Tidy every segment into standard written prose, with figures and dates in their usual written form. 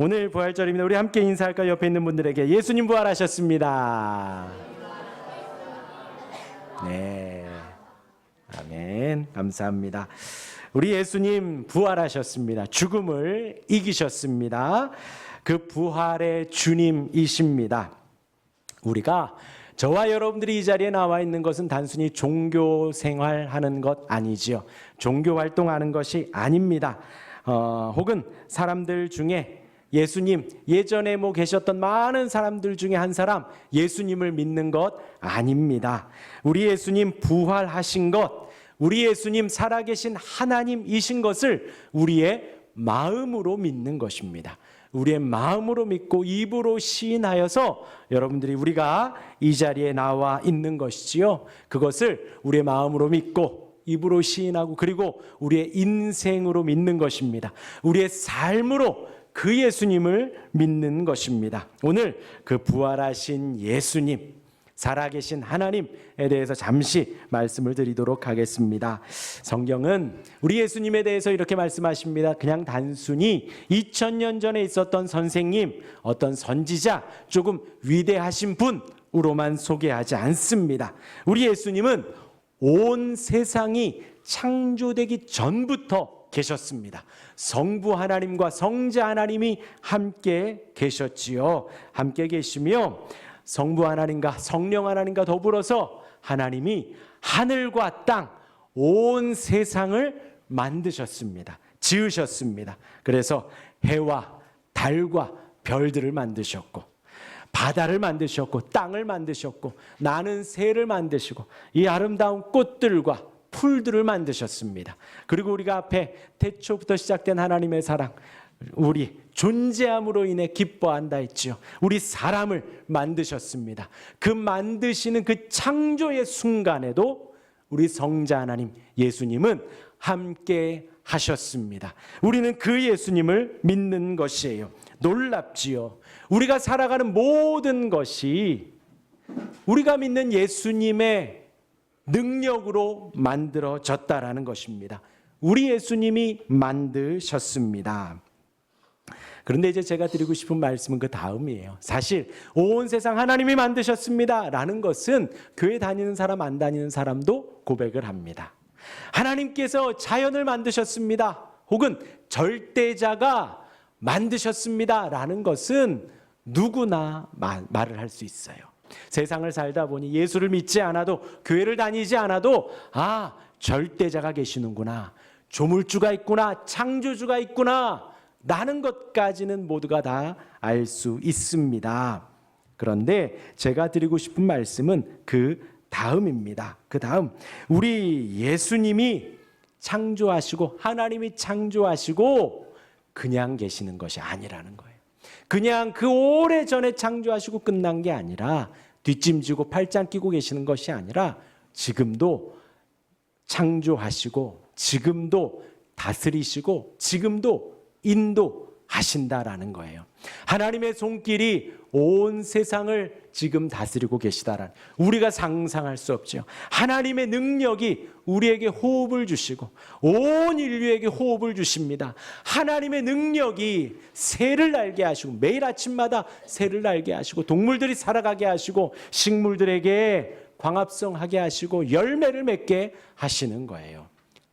오늘 부활절입니다. 우리 함께 인사할까요? 옆에 있는 분들에게 예수님 부활하셨습니다. 네, 아멘. 감사합니다. 우리 예수님 부활하셨습니다. 죽음을 이기셨습니다. 그 부활의 주님이십니다. 우리가 저와 여러분들이 이 자리에 나와 있는 것은 단순히 종교 생활하는 것 아니지요. 종교 활동하는 것이 아닙니다. 혹은 사람들 중에 예수님, 예전에 계셨던 많은 사람들 중에 한 사람 예수님을 믿는 것 아닙니다. 우리 예수님 부활하신 것, 우리 예수님 살아계신 하나님이신 것을 우리의 마음으로 믿는 것입니다. 우리의 마음으로 믿고 입으로 시인하여서 여러분들이 우리가 이 자리에 나와 있는 것이지요. 그것을 우리의 마음으로 믿고 입으로 시인하고 그리고 우리의 인생으로 믿는 것입니다. 우리의 삶으로 그 예수님을 믿는 것입니다. 오늘 그 부활하신 예수님, 살아계신 하나님에 대해서 잠시 말씀을 드리도록 하겠습니다. 성경은 우리 예수님에 대해서 이렇게 말씀하십니다. 그냥 단순히 2000년 전에 있었던 선생님, 어떤 선지자, 조금 위대하신 분으로만 소개하지 않습니다. 우리 예수님은 온 세상이 창조되기 전부터 계셨습니다. 성부 하나님과 성자 하나님이 함께 계셨지요. 함께 계시며 성부 하나님과 성령 하나님과 더불어서 하나님이 하늘과 땅, 온 세상을 만드셨습니다. 지으셨습니다. 그래서 해와 달과 별들을 만드셨고 바다를 만드셨고 땅을 만드셨고 나는 새를 만드시고 이 아름다운 꽃들과 풀들을 만드셨습니다. 그리고 우리가 앞에 태초부터 시작된 하나님의 사랑, 우리 존재함으로 인해 기뻐한다 했지요. 우리 사람을 만드셨습니다. 그 만드시는 그 창조의 순간에도 우리 성자 하나님 예수님은 함께 하셨습니다. 우리는 그 예수님을 믿는 것이에요. 놀랍지요. 우리가 살아가는 모든 것이 우리가 믿는 예수님의 능력으로 만들어졌다라는 것입니다. 우리 예수님이 만드셨습니다. 그런데 이제 제가 드리고 싶은 말씀은 그 다음이에요. 사실 온 세상 하나님이 만드셨습니다 라는 것은 교회 다니는 사람 안 다니는 사람도 고백을 합니다. 하나님께서 자연을 만드셨습니다 혹은 절대자가 만드셨습니다 라는 것은 누구나 말을 할 수 있어요. 세상을 살다 보니 예수를 믿지 않아도 교회를 다니지 않아도 절대자가 계시는구나, 조물주가 있구나, 창조주가 있구나 라는 것까지는 모두가 다 알 수 있습니다. 그런데 제가 드리고 싶은 말씀은 그 다음입니다. 그 다음, 우리 예수님이 창조하시고 하나님이 창조하시고 그냥 계시는 것이 아니라는 거예요. 그냥 그 오래전에 창조하시고 끝난 게 아니라 뒷짐지고 팔짱 끼고 계시는 것이 아니라 지금도 창조하시고 지금도 다스리시고 지금도 인도하신다라는 거예요. 하나님의 손길이 온 세상을 지금 다스리고 계시다라는, 우리가 상상할 수 없죠. 하나님의 능력이 우리에게 호흡을 주시고 온 인류에게 호흡을 주십니다. 하나님의 능력이 새를 날게 하시고 매일 아침마다 새를 날게 하시고 동물들이 살아가게 하시고 식물들에게 광합성하게 하시고 열매를 맺게 하시는 거예요.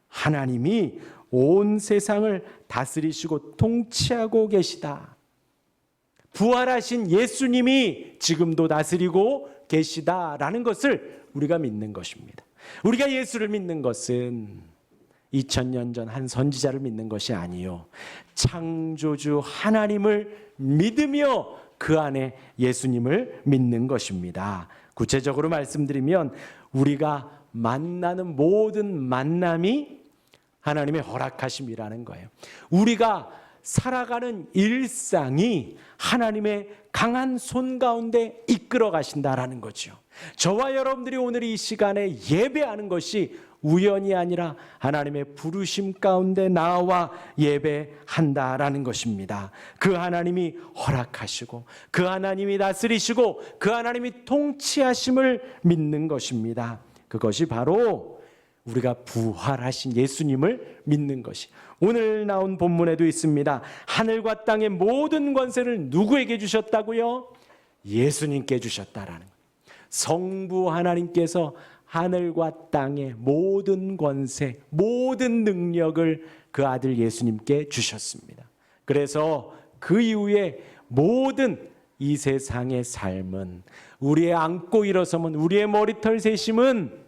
하나님이 온 세상을 다스리시고 통치하고 계시다. 부활하신 예수님이 지금도 다스리고 계시다라는 것을 우리가 믿는 것입니다. 우리가 예수를 믿는 것은 2000년 전 한 선지자를 믿는 것이 아니요, 창조주 하나님을 믿으며 그 안에 예수님을 믿는 것입니다. 구체적으로 말씀드리면 우리가 만나는 모든 만남이 하나님의 허락하심이라는 거예요. 우리가 살아가는 일상이 하나님의 강한 손 가운데 이끌어 가신다라는 거죠. 저와 여러분들이 오늘 이 시간에 예배하는 것이 우연이 아니라 하나님의 부르심 가운데 나와 예배한다라는 것입니다. 그 하나님이 허락하시고 그 하나님이 다스리시고 그 하나님이 통치하심을 믿는 것입니다. 그것이 바로 우리가 부활하신 예수님을 믿는 것이. 오늘 나온 본문에도 있습니다. 하늘과 땅의 모든 권세를 누구에게 주셨다고요? 예수님께 주셨다라는 거예요. 성부 하나님께서 하늘과 땅의 모든 권세, 모든 능력을 그 아들 예수님께 주셨습니다. 그래서 그 이후에 모든 이 세상의 삶은, 우리의 안고 일어서면, 우리의 머리털 세심은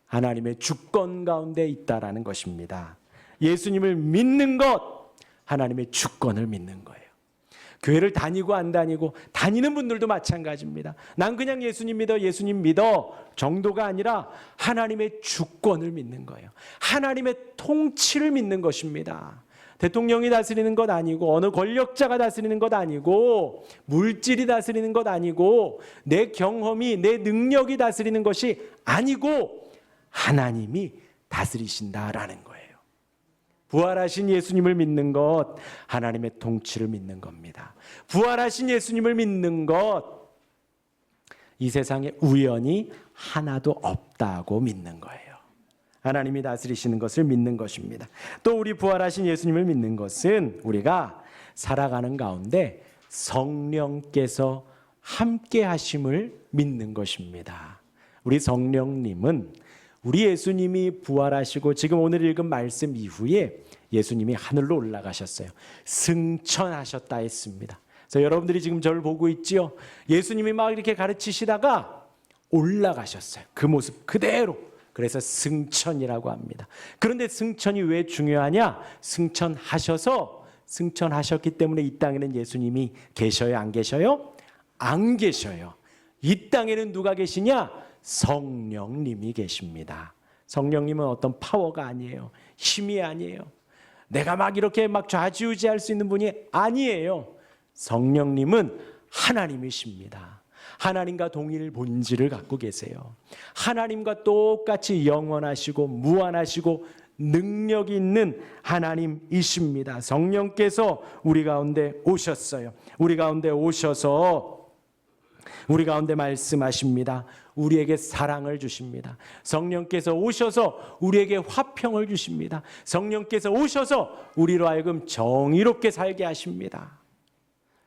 하나님의 주권 가운데 있다라는 것입니다. 예수님을 믿는 것, 하나님의 주권을 믿는 거예요. 교회를 다니고 안 다니고, 다니는 분들도 마찬가지입니다. 난 그냥 예수님 믿어 정도가 아니라 하나님의 주권을 믿는 거예요. 하나님의 통치를 믿는 것입니다. 대통령이 다스리는 것 아니고, 어느 권력자가 다스리는 것 아니고, 물질이 다스리는 것 아니고, 내 경험이, 내 능력이 다스리는 것이 아니고 하나님이 다스리신다라는 거예요. 부활하신 예수님을 믿는 것, 하나님의 통치를 믿는 겁니다. 부활하신 예수님을 믿는 것, 이 세상에 우연이 하나도 없다고 믿는 거예요. 하나님이 다스리시는 것을 믿는 것입니다. 또 우리 부활하신 예수님을 믿는 것은 우리가 살아가는 가운데 성령께서 함께 하심을 믿는 것입니다. 우리 성령님은 우리 예수님이 부활하시고 지금 오늘 읽은 말씀 이후에 예수님이 하늘로 올라가셨어요. 승천하셨다 했습니다. 그래서 여러분들이 지금 저를 보고 있지요. 예수님이 막 이렇게 가르치시다가 올라가셨어요. 그 모습 그대로. 그래서 승천이라고 합니다. 그런데 승천이 왜 중요하냐? 승천하셨기 때문에 이 땅에는 예수님이 계셔요? 안 계셔요? 안 계셔요. 이 땅에는 누가 계시냐? 성령님이 계십니다. 성령님은 어떤 파워가 아니에요. 힘이 아니에요. 내가 막 이렇게 막 좌지우지할 수 있는 분이 아니에요. 성령님은 하나님이십니다. 하나님과 동일 본질을 갖고 계세요. 하나님과 똑같이 영원하시고 무한하시고 능력이 있는 하나님이십니다. 성령께서 우리 가운데 오셨어요. 우리 가운데 오셔서 우리 가운데 말씀하십니다. 우리에게 사랑을 주십니다. 성령께서 오셔서 우리에게 화평을 주십니다. 성령께서 오셔서 우리로 하여금 정의롭게 살게 하십니다.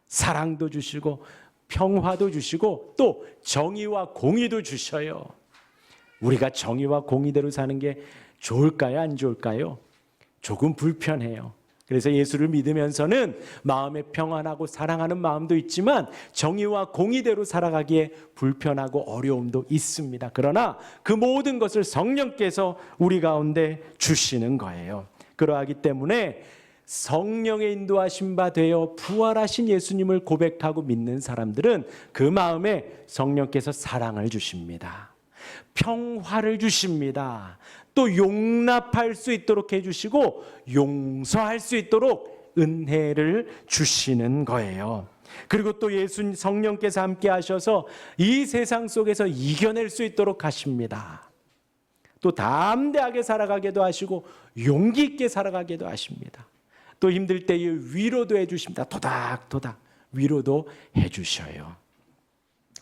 사랑도 주시고 평화도 주시고 또 정의와 공의도 주셔요. 우리가 정의와 공의대로 사는 게 좋을까요? 안 좋을까요? 조금 불편해요. 그래서 예수를 믿으면서는 마음에 평안하고 사랑하는 마음도 있지만 정의와 공의대로 살아가기에 불편하고 어려움도 있습니다. 그러나 그 모든 것을 성령께서 우리 가운데 주시는 거예요. 그러하기 때문에 성령의 인도하심 바 되어 부활하신 예수님을 고백하고 믿는 사람들은 그 마음에 성령께서 사랑을 주십니다. 평화를 주십니다. 또 용납할 수 있도록 해주시고 용서할 수 있도록 은혜를 주시는 거예요. 그리고 또 예수 성령께서 함께 하셔서 이 세상 속에서 이겨낼 수 있도록 하십니다. 또 담대하게 살아가게도 하시고 용기 있게 살아가게도 하십니다. 또 힘들 때에 위로도 해주십니다. 토닥토닥 위로도 해주셔요.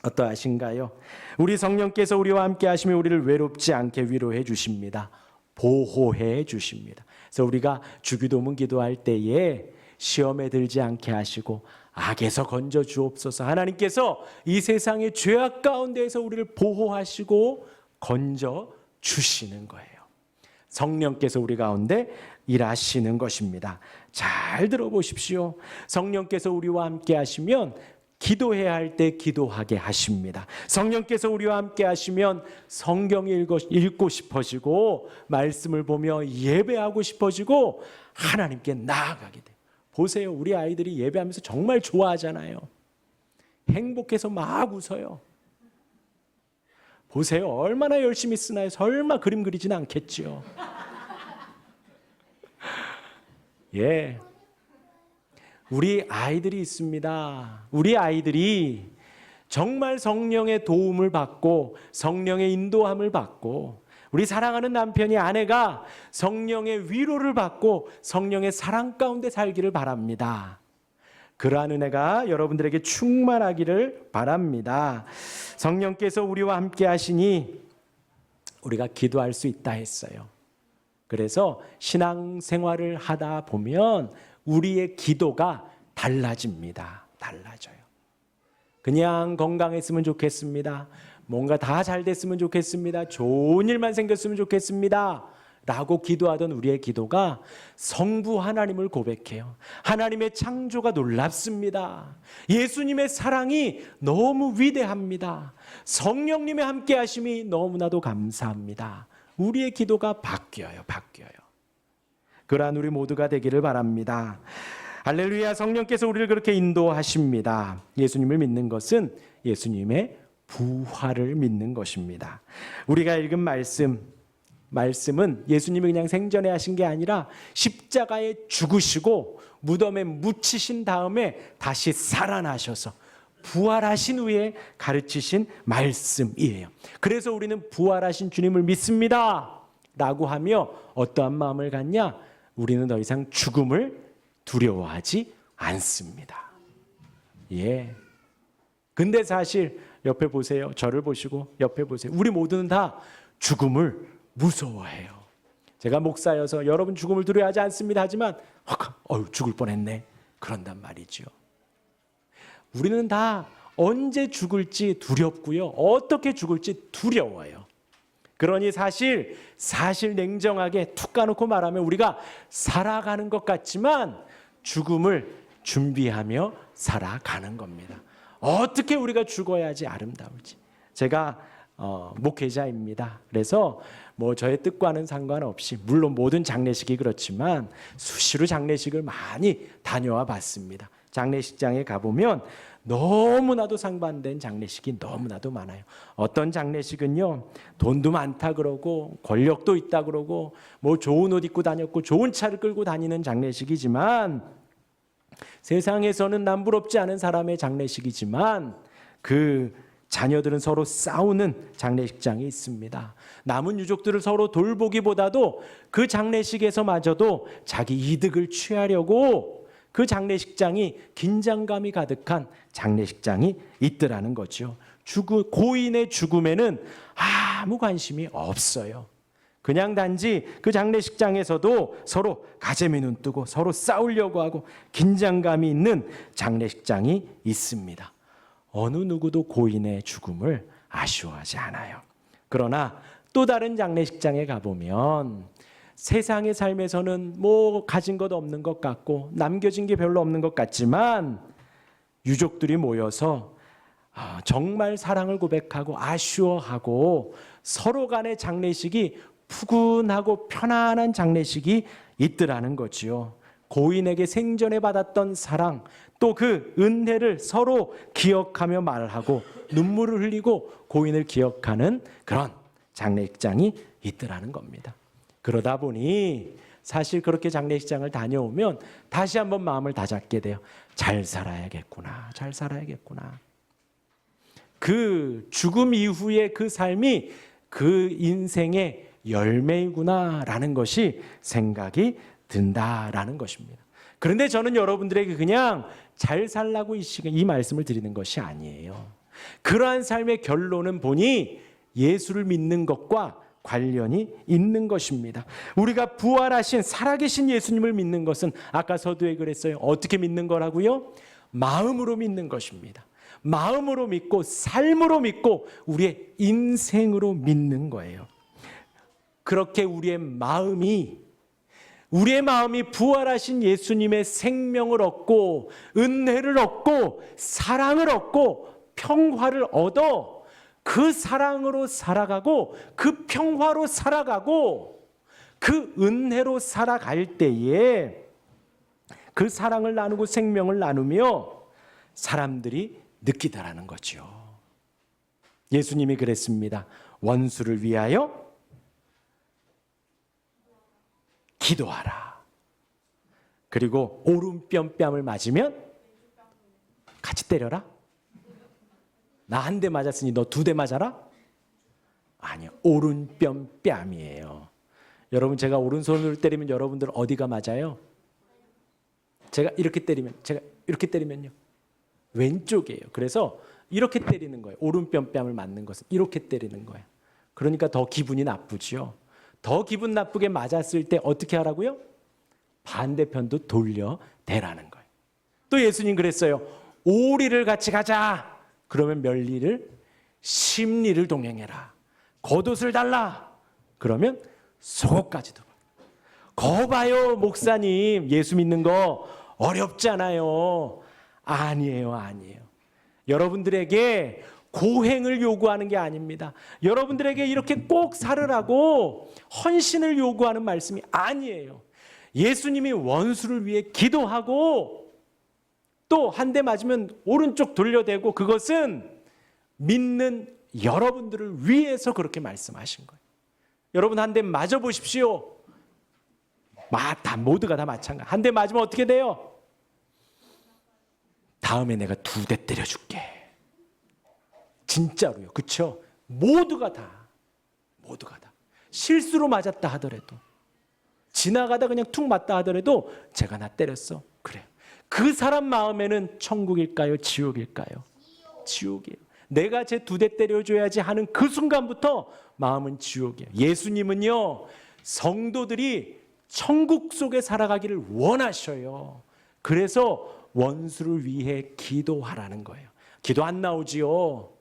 어떠하신가요? 우리 성령께서 우리와 함께 하시며 우리를 외롭지 않게 위로해 주십니다. 보호해 주십니다. 그래서 우리가 주기도문 기도할 때에 시험에 들지 않게 하시고 악에서 건져 주옵소서. 하나님께서 이 세상의 죄악 가운데에서 우리를 보호하시고 건져 주시는 거예요. 성령께서 우리 가운데 일하시는 것입니다. 잘 들어보십시오. 성령께서 우리와 함께 하시면 기도해야 할 때 기도하게 하십니다. 성령께서 우리와 함께 하시면 성경 읽고 싶어지고 말씀을 보며 예배하고 싶어지고 하나님께 나아가게 돼요. 보세요. 우리 아이들이 예배하면서 정말 좋아하잖아요. 행복해서 막 웃어요. 보세요. 얼마나 열심히 쓰나요? 설마 그림 그리지는 않겠지요. 예. 우리 아이들이 있습니다. 우리 아이들이 정말 성령의 도움을 받고 성령의 인도함을 받고 우리 사랑하는 남편이 아내가 성령의 위로를 받고 성령의 사랑 가운데 살기를 바랍니다. 그러한 은혜가 여러분들에게 충만하기를 바랍니다. 성령께서 우리와 함께 하시니 우리가 기도할 수 있다 했어요. 그래서 신앙생활을 하다 보면 우리의 기도가 달라집니다. 달라져요. 그냥 건강했으면 좋겠습니다. 뭔가 다 잘 됐으면 좋겠습니다. 좋은 일만 생겼으면 좋겠습니다. 라고 기도하던 우리의 기도가 성부 하나님을 고백해요. 하나님의 창조가 놀랍습니다. 예수님의 사랑이 너무 위대합니다. 성령님의 함께 하심이 너무나도 감사합니다. 우리의 기도가 바뀌어요. 그러한 우리 모두가 되기를 바랍니다. 할렐루야. 성령께서 우리를 그렇게 인도하십니다. 예수님을 믿는 것은 예수님의 부활을 믿는 것입니다. 우리가 읽은 말씀은 예수님이 그냥 생전에 하신 게 아니라 십자가에 죽으시고 무덤에 묻히신 다음에 다시 살아나셔서 부활하신 후에 가르치신 말씀이에요. 그래서 우리는 부활하신 주님을 믿습니다 라고 하며 어떠한 마음을 갖냐? 우리는 더 이상 죽음을 두려워하지 않습니다. 예. 근데 사실 옆에 보세요. 저를 보시고 옆에 보세요. 우리 모두는 다 죽음을 무서워해요. 제가 목사여서 여러분 죽음을 두려워하지 않습니다 하지만 죽을 뻔했네 그런단 말이죠. 우리는 다 언제 죽을지 두렵고요. 어떻게 죽을지 두려워요. 그러니 사실 냉정하게 툭 까놓고 말하면 우리가 살아가는 것 같지만 죽음을 준비하며 살아가는 겁니다. 어떻게 우리가 죽어야지 아름다울지. 제가 목회자입니다. 그래서 저의 뜻과는 상관없이 물론 모든 장례식이 그렇지만 수시로 장례식을 많이 다녀와 봤습니다. 장례식장에 가보면 너무나도 상반된 장례식이 너무나도 많아요. 어떤 장례식은요, 돈도 많다 그러고 권력도 있다 그러고 좋은 옷 입고 다녔고 좋은 차를 끌고 다니는 장례식이지만 세상에서는 남부럽지 않은 사람의 장례식이지만 그 자녀들은 서로 싸우는 장례식장이 있습니다. 남은 유족들을 서로 돌보기보다도 그 장례식에서마저도 자기 이득을 취하려고 그 장례식장이 긴장감이 가득한 장례식장이 있더라는 거죠. 고인의 죽음에는 아무 관심이 없어요. 그냥 단지 그 장례식장에서도 서로 가재미 눈 뜨고 서로 싸우려고 하고 긴장감이 있는 장례식장이 있습니다. 어느 누구도 고인의 죽음을 아쉬워하지 않아요. 그러나 또 다른 장례식장에 가보면 세상의 삶에서는 가진 것 없는 것 같고 남겨진 게 별로 없는 것 같지만 유족들이 모여서 정말 사랑을 고백하고 아쉬워하고 서로 간의 장례식이 푸근하고 편안한 장례식이 있더라는 거지요. 고인에게 생전에 받았던 사랑 또 그 은혜를 서로 기억하며 말하고 눈물을 흘리고 고인을 기억하는 그런 장례식장이 있더라는 겁니다. 그러다 보니 사실 그렇게 장례식장을 다녀오면 다시 한번 마음을 다잡게 돼요. 잘 살아야겠구나. 그 죽음 이후의 그 삶이 그 인생의 열매이구나라는 것이 생각이 든다라는 것입니다. 그런데 저는 여러분들에게 그냥 잘 살라고 이 말씀을 드리는 것이 아니에요. 그러한 삶의 결론은 보니 예수를 믿는 것과 관련이 있는 것입니다. 우리가 부활하신 살아계신 예수님을 믿는 것은 아까 서두에 그랬어요. 어떻게 믿는 거라고요? 마음으로 믿는 것입니다. 마음으로 믿고 삶으로 믿고 우리의 인생으로 믿는 거예요. 그렇게 우리의 마음이 부활하신 예수님의 생명을 얻고 은혜를 얻고 사랑을 얻고 평화를 얻어 그 사랑으로 살아가고 그 평화로 살아가고 그 은혜로 살아갈 때에 그 사랑을 나누고 생명을 나누며 사람들이 느끼다라는 거죠. 예수님이 그랬습니다. 원수를 위하여 기도하라. 그리고 오른뺨을 맞으면 같이 때려라. 나 한 대 맞았으니 너 2대 맞아라? 아니요. 오른뺨이에요. 여러분 제가 오른손으로 때리면 여러분들 어디가 맞아요? 제가 이렇게 때리면요. 왼쪽이에요. 그래서 이렇게 때리는 거예요. 오른뺨을 맞는 것은 이렇게 때리는 거예요. 그러니까 더 기분이 나쁘죠. 더 기분 나쁘게 맞았을 때 어떻게 하라고요? 반대편도 돌려대라는 거예요. 또 예수님 그랬어요. 오리를 같이 가자. 그러면 멸리를 십리를 동행해라. 겉옷을 달라. 그러면 속옷까지도. 거 봐요, 목사님. 예수 믿는 거 어렵잖아요. 아니에요, 아니에요. 여러분들에게 고행을 요구하는 게 아닙니다. 여러분들에게 이렇게 꼭 살으라고 헌신을 요구하는 말씀이 아니에요. 예수님이 원수를 위해 기도하고 또 한 대 맞으면 오른쪽 돌려대고 그것은 믿는 여러분들을 위해서 그렇게 말씀하신 거예요. 여러분 한 대 맞아 보십시오. 모두가 다 마찬가지. 한 대 맞으면 어떻게 돼요? 다음에 내가 2대 때려줄게. 진짜로요. 그렇죠? 모두가 다 실수로 맞았다 하더라도 지나가다 그냥 툭 맞다 하더라도 제가 나 때렸어. 그래요. 그 사람 마음에는 천국일까요? 지옥일까요? 지옥이에요. 내가 제 2대 때려줘야지 하는 그 순간부터 마음은 지옥이에요. 예수님은요, 성도들이 천국 속에 살아가기를 원하셔요. 그래서 원수를 위해 기도하라는 거예요. 기도 안 나오지요.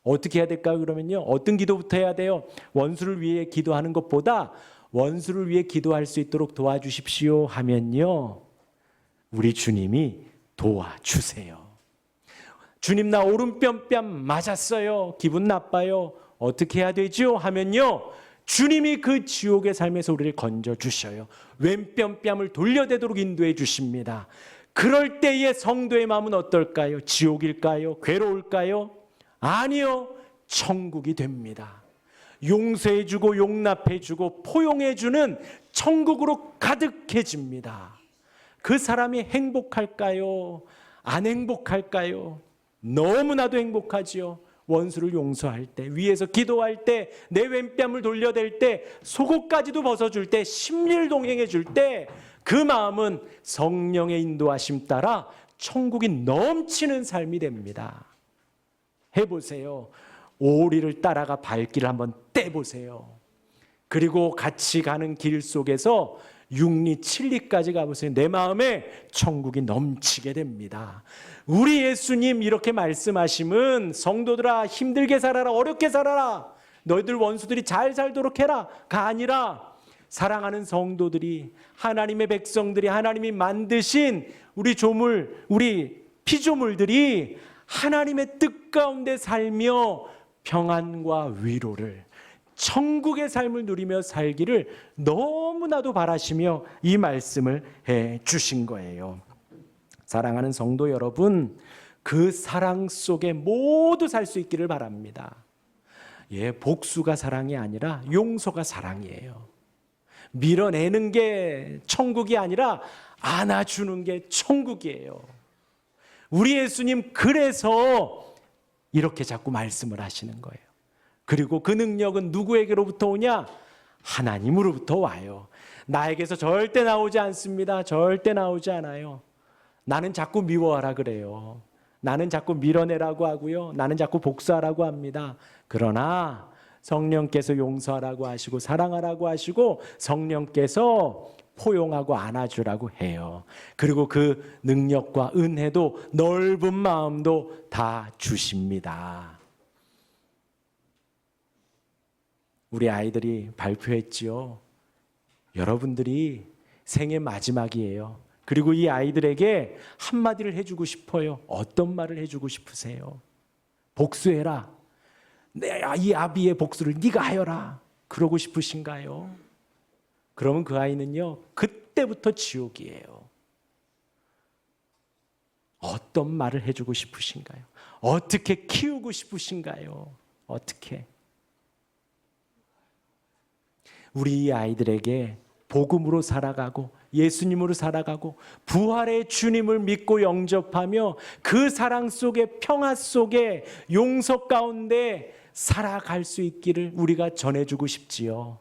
어떻게 해야 될까요? 그러면요, 어떤 기도부터 해야 돼요? 원수를 위해 기도하는 것보다 원수를 위해 기도할 수 있도록 도와주십시오 하면요, 우리 주님이 도와주세요. 주님, 나 오른뺨 맞았어요. 기분 나빠요. 어떻게 해야 되죠? 하면요, 주님이 그 지옥의 삶에서 우리를 건져주셔요. 왼뺨을 돌려대도록 인도해 주십니다. 그럴 때의 성도의 마음은 어떨까요? 지옥일까요? 괴로울까요? 아니요, 천국이 됩니다. 용서해주고 용납해주고 포용해주는 천국으로 가득해집니다. 그 사람이 행복할까요? 안 행복할까요? 너무나도 행복하지요. 원수를 용서할 때, 위에서 기도할 때, 내 왼뺨을 돌려댈 때, 속옷까지도 벗어줄 때, 십리를 동행해 줄 때, 그 마음은 성령의 인도하심 따라 천국이 넘치는 삶이 됩니다. 해보세요. 오리를 따라가 발길을 한번 떼보세요. 그리고 같이 가는 길 속에서 6리, 7리까지 가보세요. 내 마음에 천국이 넘치게 됩니다. 우리 예수님 이렇게 말씀하심은 성도들아 힘들게 살아라, 어렵게 살아라, 너희들 원수들이 잘 살도록 해라가 아니라 사랑하는 성도들이, 하나님의 백성들이, 하나님이 만드신 우리 조물, 우리 피조물들이 하나님의 뜻 가운데 살며 평안과 위로를, 천국의 삶을 누리며 살기를 너무나도 바라시며 이 말씀을 해 주신 거예요. 사랑하는 성도 여러분, 그 사랑 속에 모두 살 수 있기를 바랍니다. 복수가 사랑이 아니라 용서가 사랑이에요. 밀어내는 게 천국이 아니라 안아주는 게 천국이에요. 우리 예수님 그래서 이렇게 자꾸 말씀을 하시는 거예요. 그리고 그 능력은 누구에게로부터 오냐? 하나님으로부터 와요. 나에게서 절대 나오지 않습니다. 절대 나오지 않아요. 나는 자꾸 미워하라 그래요. 나는 자꾸 밀어내라고 하고요. 나는 자꾸 복수하라고 합니다. 그러나 성령께서 용서하라고 하시고 사랑하라고 하시고 성령께서 포용하고 안아주라고 해요. 그리고 그 능력과 은혜도 넓은 마음도 다 주십니다. 우리 아이들이 발표했지요. 여러분들이 생애 마지막이에요. 그리고 이 아이들에게 한마디를 해주고 싶어요. 어떤 말을 해주고 싶으세요? 복수해라. 이 아비의 복수를 네가 하여라. 그러고 싶으신가요? 그러면 그 아이는요, 그때부터 지옥이에요. 어떤 말을 해주고 싶으신가요? 어떻게 키우고 싶으신가요? 어떻게? 우리 아이들에게 복음으로 살아가고 예수님으로 살아가고 부활의 주님을 믿고 영접하며 그 사랑 속에 평화 속에 용서 가운데 살아갈 수 있기를 우리가 전해주고 싶지요.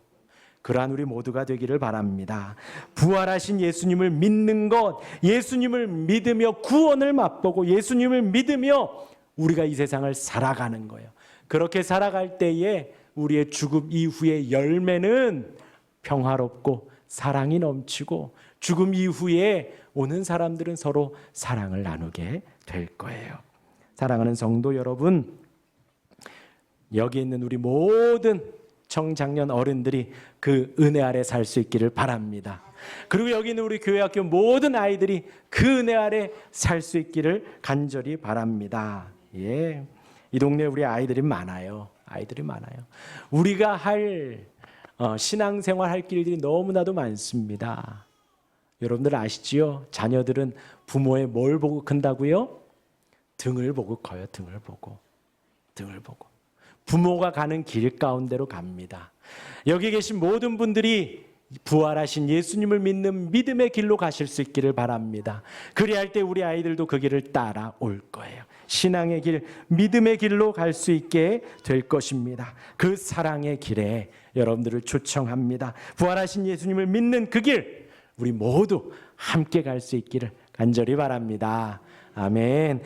그러한 우리 모두가 되기를 바랍니다. 부활하신 예수님을 믿는 것, 예수님을 믿으며 구원을 맛보고 예수님을 믿으며 우리가 이 세상을 살아가는 거예요. 그렇게 살아갈 때에 우리의 죽음 이후의 열매는 평화롭고 사랑이 넘치고 죽음 이후에 오는 사람들은 서로 사랑을 나누게 될 거예요. 사랑하는 성도 여러분, 여기 있는 우리 모든 청장년 어른들이 그 은혜 아래 살 수 있기를 바랍니다. 그리고 여기 있는 우리 교회학교 모든 아이들이 그 은혜 아래 살 수 있기를 간절히 바랍니다. 예, 이 동네에 우리 아이들이 많아요. 아이들이 많아요. 우리가 할 신앙생활 할 길들이 너무나도 많습니다. 여러분들 아시지요? 자녀들은 부모의 뭘 보고 큰다고요? 등을 보고 커요. 등을 보고. 등을 보고. 부모가 가는 길 가운데로 갑니다. 여기 계신 모든 분들이 부활하신 예수님을 믿는 믿음의 길로 가실 수 있기를 바랍니다. 그리할 때 우리 아이들도 그 길을 따라올 거예요. 신앙의 길, 믿음의 길로 갈 수 있게 될 것입니다. 그 사랑의 길에 여러분들을 초청합니다. 부활하신 예수님을 믿는 그 길, 우리 모두 함께 갈 수 있기를 간절히 바랍니다. 아멘.